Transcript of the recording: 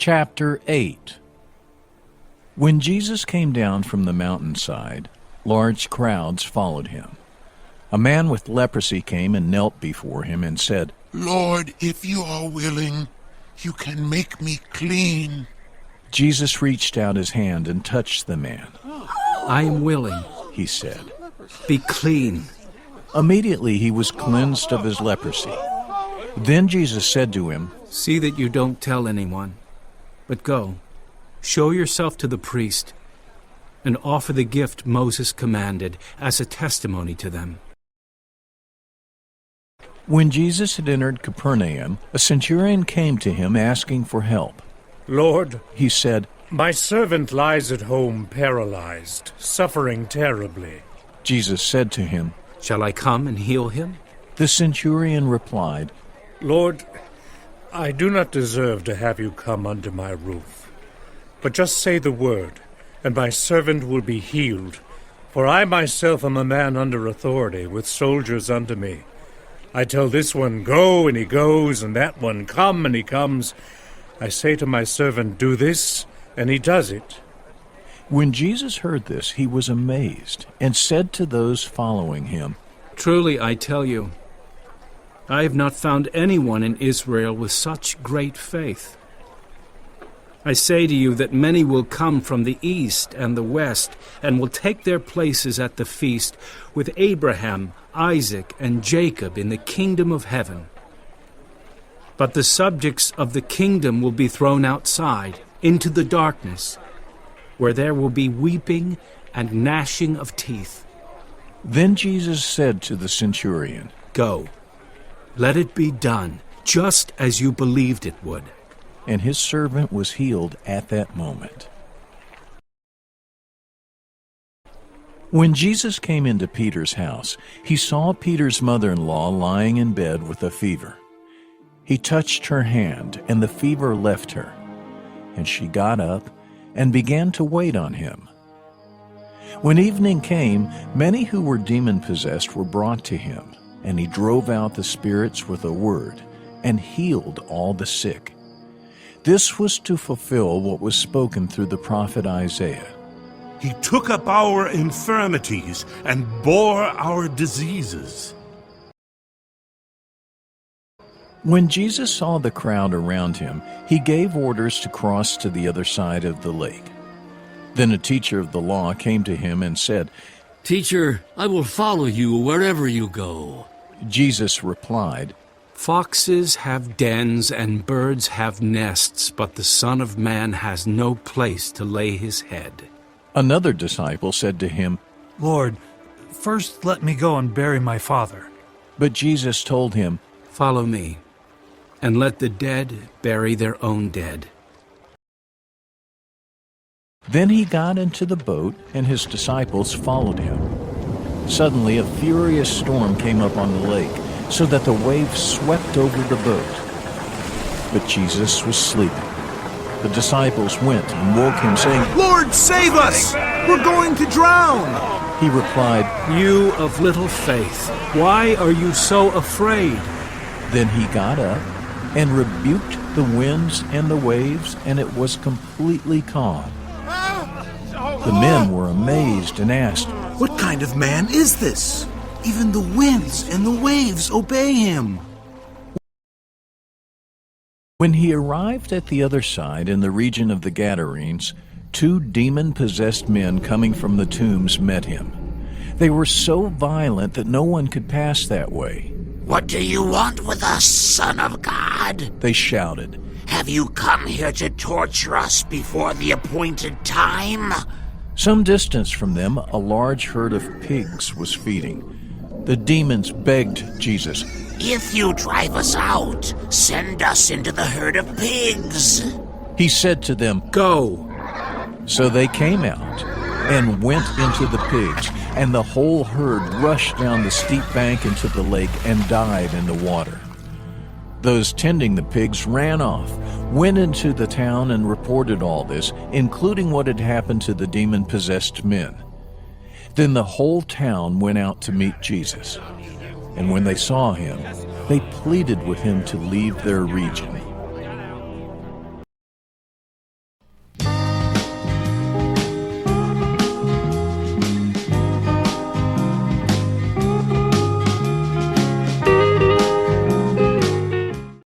Chapter 8. When Jesus came down from the mountainside, large crowds followed him. A man with leprosy came and knelt before him and said, "Lord, if you are willing, you can make me clean." Jesus reached out his hand and touched the man. "I am willing," he said. "Be clean." Immediately he was cleansed of his leprosy. Then Jesus said to him, "See that you don't tell anyone, but go, show yourself to the priest, and offer the gift Moses commanded as a testimony to them." When Jesus had entered Capernaum, a centurion came to him asking for help. "Lord," he said, "my servant lies at home paralyzed, suffering terribly." Jesus said to him, "Shall I come and heal him?" The centurion replied, "Lord, I do not deserve to have you come under my roof. But just say the word, and my servant will be healed. For I myself am a man under authority, with soldiers under me. I tell this one, 'Go,' and he goes, and that one, 'Come,' and he comes. I say to my servant, 'Do this,' and he does it." When Jesus heard this, he was amazed, and said to those following him, "Truly I tell you, I have not found anyone in Israel with such great faith. I say to you that many will come from the east and the west, and will take their places at the feast with Abraham, Isaac, and Jacob in the kingdom of heaven. But the subjects of the kingdom will be thrown outside, into the darkness, where there will be weeping and gnashing of teeth." Then Jesus said to the centurion, "Go, let it be done, just as you believed it would." And his servant was healed at that moment. When Jesus came into Peter's house, he saw Peter's mother-in-law lying in bed with a fever. He touched her hand, and the fever left her, and she got up and began to wait on him. When evening came, many who were demon-possessed were brought to him, and he drove out the spirits with a word and healed all the sick. This was to fulfill what was spoken through the prophet Isaiah. "He took up our infirmities and bore our diseases." When Jesus saw the crowd around him, he gave orders to cross to the other side of the lake. Then a teacher of the law came to him and said, "Teacher, I will follow you wherever you go." Jesus replied, "Foxes have dens and birds have nests, but the Son of Man has no place to lay his head." Another disciple said to him, "Lord, first let me go and bury my father." But Jesus told him, "Follow me, and let the dead bury their own dead." Then he got into the boat, and his disciples followed him. Suddenly a furious storm came up on the lake, so that the waves swept over the boat. But Jesus was sleeping. The disciples went and woke him, saying, "Lord, save us! We're going to drown!" He replied, "You of little faith, why are you so afraid?" Then he got up and rebuked the winds and the waves, and it was completely calm. The men were amazed and asked, "What kind of man is this? Even the winds and the waves obey him." When he arrived at the other side in the region of the Gadarenes, 2 demon-possessed men coming from the tombs met him. They were so violent that no one could pass that way. "What do you want with us, Son of God?" they shouted. "Have you come here to torture us before the appointed time?" Some distance from them, a large herd of pigs was feeding. The demons begged Jesus, "If you drive us out, send us into the herd of pigs." He said to them, "Go." So they came out and went into the pigs, and the whole herd rushed down the steep bank into the lake and died in the water. Those tending the pigs ran off, went into the town and reported all this, including what had happened to the demon-possessed men. Then the whole town went out to meet Jesus, and when they saw him, they pleaded with him to leave their region.